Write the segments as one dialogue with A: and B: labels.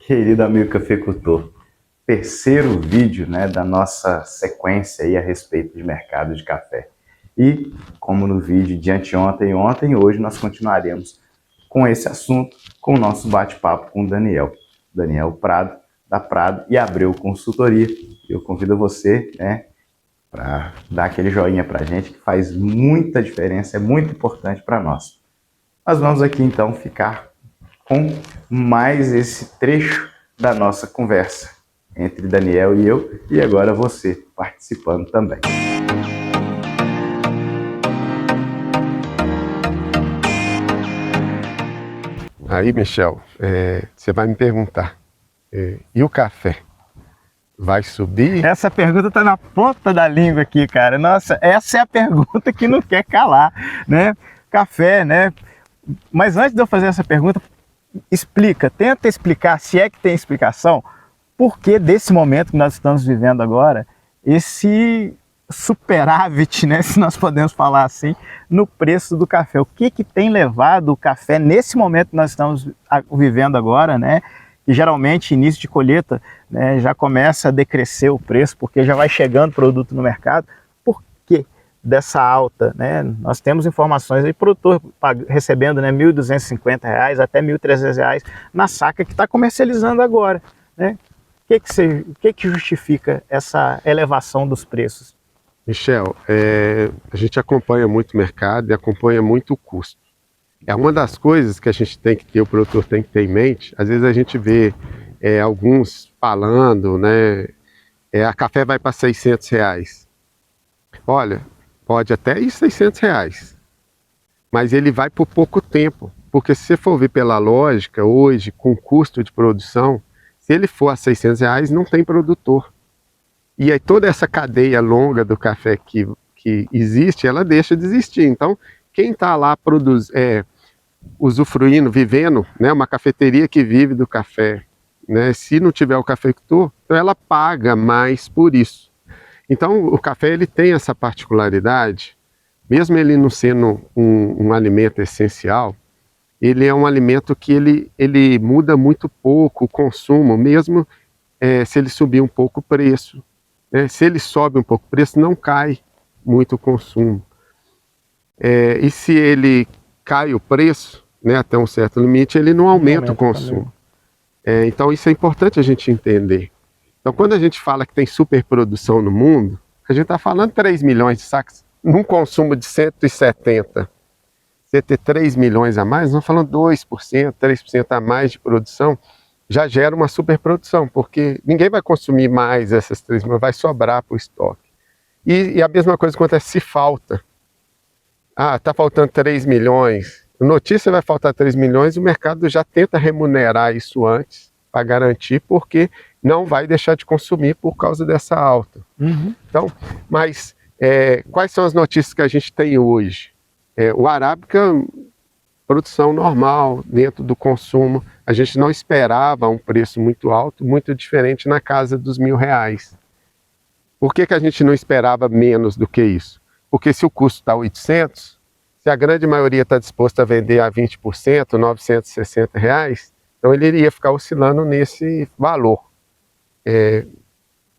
A: Querido amigo cafeicultor, terceiro vídeo, né, da nossa sequência aí a respeito de mercado de café. E, como no vídeo de anteontem e ontem, hoje nós continuaremos com esse assunto, com o nosso bate-papo com o Daniel Prado, da Prado e Abreu Consultoria. Eu convido você, né, para dar aquele joinha para a gente, que faz muita diferença, é muito importante para nós. Nós vamos aqui então ficar com mais esse trecho da nossa conversa entre Daniel e eu, e agora você participando também.
B: Aí, Michel, você vai me perguntar, e o café? Vai subir?
C: Essa pergunta tá na ponta da língua aqui, cara. Nossa, essa é a pergunta que não quer calar, né? Café, né? Mas antes de eu fazer essa pergunta, tenta explicar, se é que tem explicação, por que desse momento que nós estamos vivendo agora, esse superávit, né, se nós podemos falar assim, no preço do café. O que tem levado o café nesse momento que nós estamos vivendo agora, né? E geralmente início de colheita, né, já começa a decrescer o preço, porque já vai chegando produto no mercado. Por que dessa alta, né? Nós temos informações aí, produtor recebendo, né, R$ 1.250 até R$ 1.300 na saca que está comercializando agora, né? O que justifica essa elevação dos preços?
B: Michel, a gente acompanha muito o mercado e acompanha muito o custo. É uma das coisas que a gente tem que ter, o produtor tem que ter em mente. Às vezes a gente vê alguns falando, né? A café vai para R$ 600. Olha, pode até ir R$ 600, mas ele vai por pouco tempo. Porque se você for ver pela lógica, hoje, com custo de produção, se ele for a R$ 600, não tem produtor. E aí toda essa cadeia longa do café que existe, ela deixa de existir. Então, quem está lá usufruindo, vivendo, né, uma cafeteria que vive do café, né, se não tiver o cafeicultor, então ela paga mais por isso. Então, o café ele tem essa particularidade, mesmo ele não sendo um alimento essencial, ele é um alimento que ele muda muito pouco o consumo, mesmo se ele subir um pouco o preço. Se ele sobe um pouco o preço, não cai muito o consumo. E se ele cai o preço, né, até um certo limite, ele não aumenta o consumo. Então isso é importante a gente entender. Então quando a gente fala que tem superprodução no mundo, a gente está falando 3 milhões de sacos num consumo de 170. Você ter 3 milhões a mais, nós falando 2%, 3% a mais de produção, já gera uma superprodução, porque ninguém vai consumir mais essas 3 milhões, vai sobrar para o estoque. E a mesma coisa acontece se falta. Está faltando 3 milhões, notícia vai faltar 3 milhões, o mercado já tenta remunerar isso antes, para garantir, porque não vai deixar de consumir por causa dessa alta.
C: Uhum.
B: Então, mas quais são as notícias que a gente tem hoje? O Arábica, produção normal, dentro do consumo, a gente não esperava um preço muito alto, muito diferente na casa dos R$ 1.000. Por que a gente não esperava menos do que isso? Porque se o custo está 800, se a grande maioria está disposta a vender a 20%, R$ 960, então ele iria ficar oscilando nesse valor.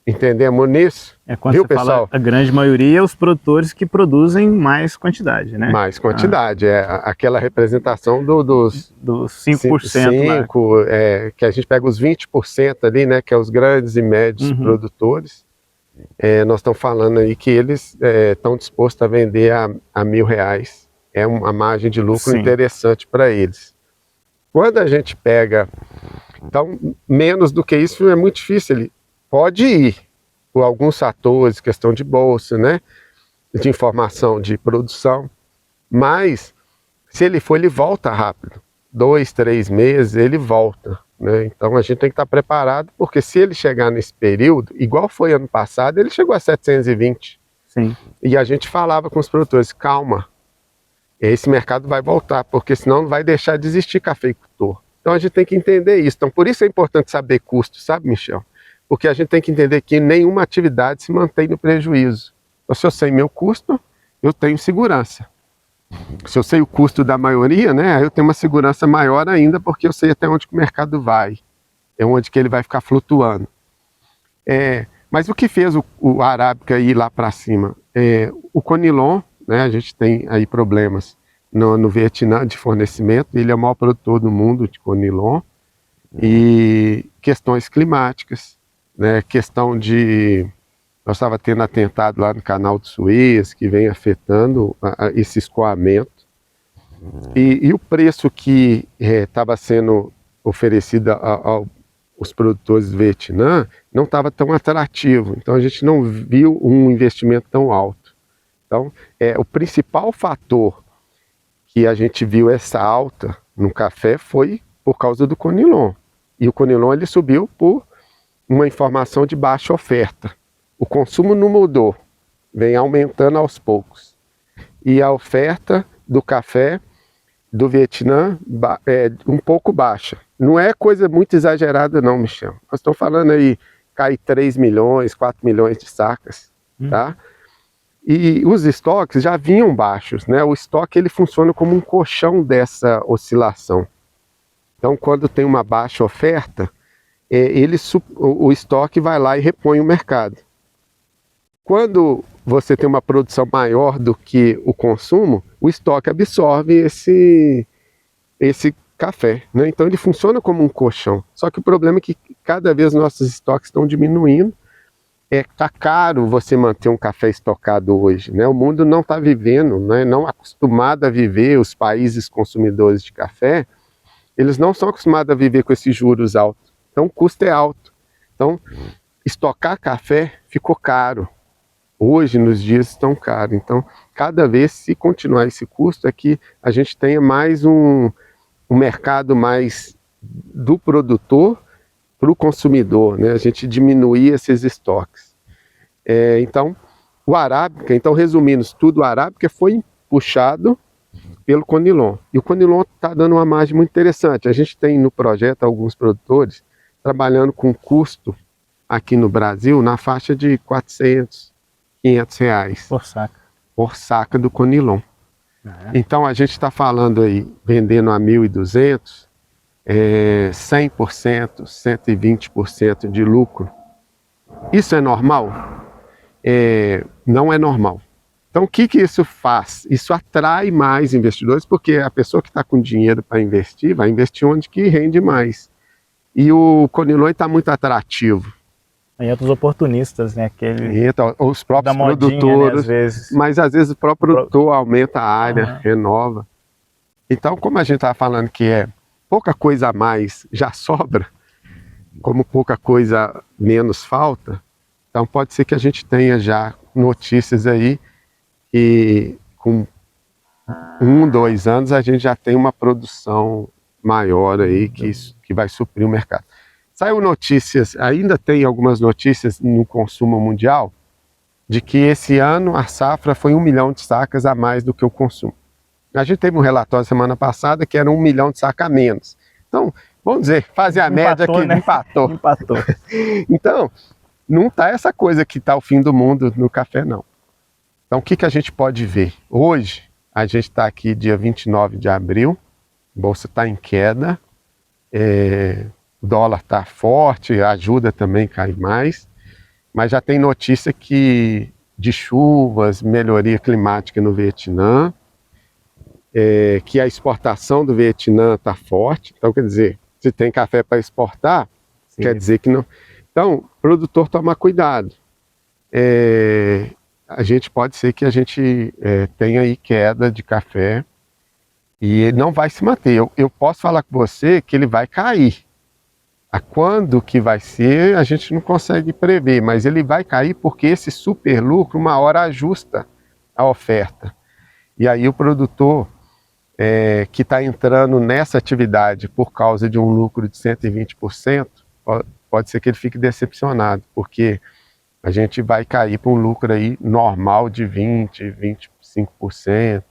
B: Entendemos nisso?
C: Quando
B: viu,
C: você
B: pessoal?
C: Fala, a grande maioria é os produtores que produzem mais quantidade, né?
B: Mais quantidade, aquela representação dos
C: 5%.
B: 5, que a gente pega os 20% ali, né, que é os grandes e médios produtores. Nós estamos falando aí que eles estão dispostos a vender a R$ 1.000. É uma margem de lucro interessante para eles. Quando a gente pega, então, menos do que isso é muito difícil. Ele pode ir por alguns fatores, questão de bolsa, né, de informação de produção, mas se ele for, ele volta rápido. 2, 3 meses, ele volta. Né? Então a gente tem que estar preparado, porque se ele chegar nesse período, igual foi ano passado, ele chegou a 720.
C: Sim.
B: E a gente falava com os produtores, calma, esse mercado vai voltar, porque senão não vai deixar de existir cafeicultor. Então a gente tem que entender isso. Então por isso é importante saber custo, sabe, Michel? Porque a gente tem que entender que nenhuma atividade se mantém no prejuízo. Então, se eu sei meu custo, eu tenho segurança. Se eu sei o custo da maioria, né, eu tenho uma segurança maior ainda, porque eu sei até onde que o mercado vai. é onde que ele vai ficar flutuando. Mas o que fez o Arábica ir lá para cima? O Conilon, né, a gente tem aí problemas no Vietnã de fornecimento, ele é o maior produtor do mundo de Conilon, e questões climáticas, né, questão de... Nós estávamos tendo atentado lá no canal de Suez, que vem afetando esse escoamento, e o preço que estava sendo oferecido aos produtores do Vietnã não estava tão atrativo, então a gente não viu um investimento tão alto. Então, o principal fator que a gente viu essa alta no café foi por causa do Conilon. E o Conilon ele subiu por uma informação de baixa oferta. O consumo não mudou, vem aumentando aos poucos. E a oferta do café do Vietnã é um pouco baixa. Não é coisa muito exagerada não, Michel. Nós estamos falando aí, cai 3 milhões, 4 milhões de sacas, tá? E os estoques já vinham baixos, né? O estoque ele funciona como um colchão dessa oscilação. Então, quando tem uma baixa oferta, o estoque vai lá e repõe o mercado. Quando você tem uma produção maior do que o consumo, o estoque absorve esse café, né? Então ele funciona como um colchão. Só que o problema é que cada vez nossos estoques estão diminuindo. Tá caro você manter um café estocado hoje, né? O mundo não está vivendo, né? Não acostumado a viver, os países consumidores de café, eles não são acostumados a viver com esses juros altos. Então o custo é alto. Então estocar café ficou caro. Hoje, nos dias, estão caros. Então, cada vez, se continuar esse custo, é que a gente tenha mais um mercado mais do produtor para o consumidor, né? A gente diminuir esses estoques. Então, o Arábica, então resumindo tudo, o Arábica foi puxado pelo Conilon. E o Conilon está dando uma margem muito interessante. A gente tem no projeto alguns produtores trabalhando com custo aqui no Brasil na faixa de 400, 500 reais por saca do Conilon. Então a gente está falando aí, vendendo a 1.200, 100%, 120% de lucro. Isso é normal? Não é normal. Então o que isso faz? Isso atrai mais investidores, porque a pessoa que está com dinheiro para investir, vai investir onde que rende mais. E o Conilon está muito atrativo.
C: Aí entra os oportunistas, né?
B: Entra os próprios produtores, né, às vezes. Mas às vezes o próprio produtor aumenta a área, renova. Então, como a gente estava falando que pouca coisa a mais já sobra, como pouca coisa menos falta, então pode ser que a gente tenha já notícias aí que com 1, 2 anos a gente já tem uma produção maior aí que vai suprir o mercado. Saiu notícias, ainda tem algumas notícias no consumo mundial, de que esse ano a safra foi 1 milhão de sacas a mais do que o consumo. A gente teve um relatório semana passada que era 1 milhão de sacas a menos. Então, vamos dizer, fazer a média aqui, né? Empatou. Então, não está essa coisa que está o fim do mundo no café, não. Então, o que a gente pode ver? Hoje, a gente está aqui dia 29 de abril, a bolsa está em queda, o dólar está forte, ajuda também a cair mais, mas já tem notícia de chuvas, melhoria climática no Vietnã, que a exportação do Vietnã está forte. Então, quer dizer, se tem café para exportar, quer dizer que não. Então, produtor toma cuidado. A gente pode ser que a gente tenha aí queda de café e ele não vai se manter. Eu posso falar com você que ele vai cair. A quando que vai ser, a gente não consegue prever, mas ele vai cair porque esse super lucro uma hora ajusta a oferta. E aí o produtor que está entrando nessa atividade por causa de um lucro de 120%, pode ser que ele fique decepcionado, porque a gente vai cair para um lucro aí normal de 20%, 25%.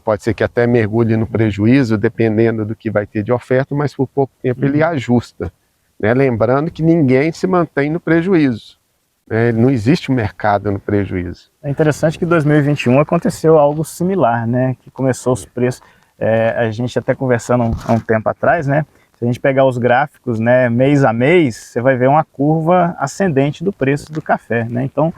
B: Pode ser que até mergulhe no prejuízo, dependendo do que vai ter de oferta, mas por pouco tempo ele ajusta. Lembrando que ninguém se mantém no prejuízo. Não existe um mercado no prejuízo.
C: É interessante que em 2021 aconteceu algo similar, né? Que começou os preços, a gente até conversando há um tempo atrás, né? Se a gente pegar os gráficos, né, mês a mês, você vai ver uma curva ascendente do preço do café, né? Então,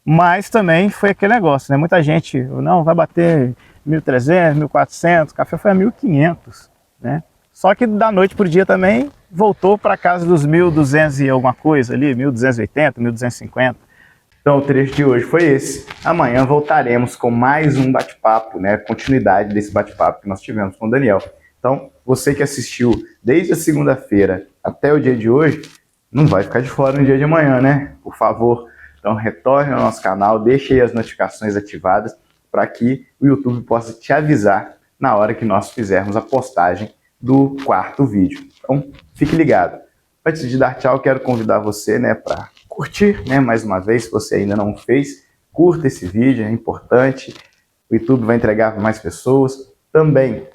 C: mas também foi aquele negócio, né? Muita gente, não, vai bater 1.300, 1.400, o café foi a 1.500, né? Só que da noite para o dia também voltou para casa dos 1.200 e alguma coisa ali, 1.280, 1.250.
A: Então o trecho de hoje foi esse. Amanhã voltaremos com mais um bate-papo, né? Continuidade desse bate-papo que nós tivemos com o Daniel. Então, você que assistiu desde a segunda-feira até o dia de hoje, não vai ficar de fora no dia de amanhã, né? Por favor, então retorne ao nosso canal, deixe aí as notificações ativadas para que o YouTube possa te avisar na hora que nós fizermos a postagem do quarto vídeo. Então, fique ligado. Antes de dar tchau, quero convidar você, né, para curtir, né, mais uma vez, se você ainda não fez, curta esse vídeo, é importante. O YouTube vai entregar para mais pessoas. Também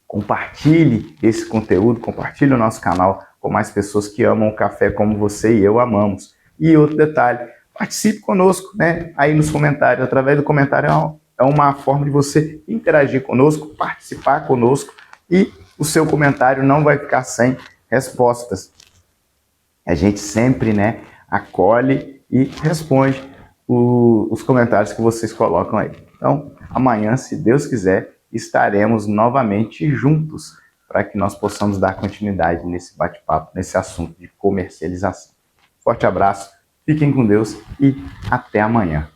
A: compartilhe esse conteúdo, compartilhe o nosso canal com mais pessoas que amam o café como você e eu amamos. E outro detalhe, participe conosco, né, aí nos comentários. Através do comentário é uma forma de você interagir conosco, participar conosco, e o seu comentário não vai ficar sem respostas. A gente sempre, né, acolhe e responde os comentários que vocês colocam aí. Então, amanhã, se Deus quiser, estaremos novamente juntos para que nós possamos dar continuidade nesse bate-papo, nesse assunto de comercialização. Forte abraço, fiquem com Deus e até amanhã.